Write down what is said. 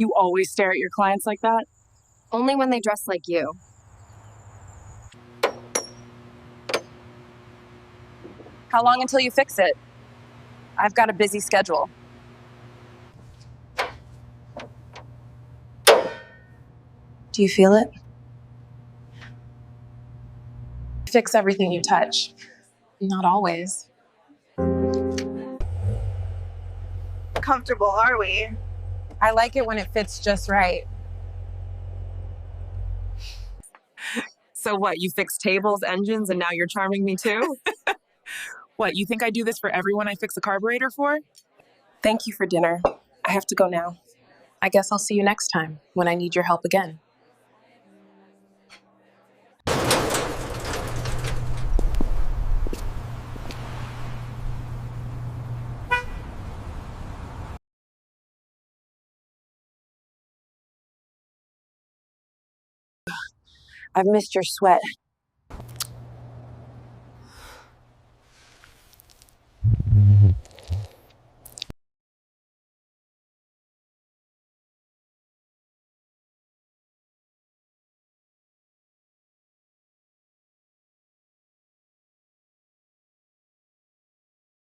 You always stare at your clients like that? Only when they dress like you. How long until you fix it? I've got a busy schedule. Do you feel it? Fix everything you touch. Not always. Comfortable, are we? I like it when it fits just right. So what, you fix tables, engines, and now you're charming me too? What, you think I do this for everyone I fix a carburetor for? Thank you for dinner. I have to go now. I guess I'll see you next time when I need your help again. I've missed your sweat.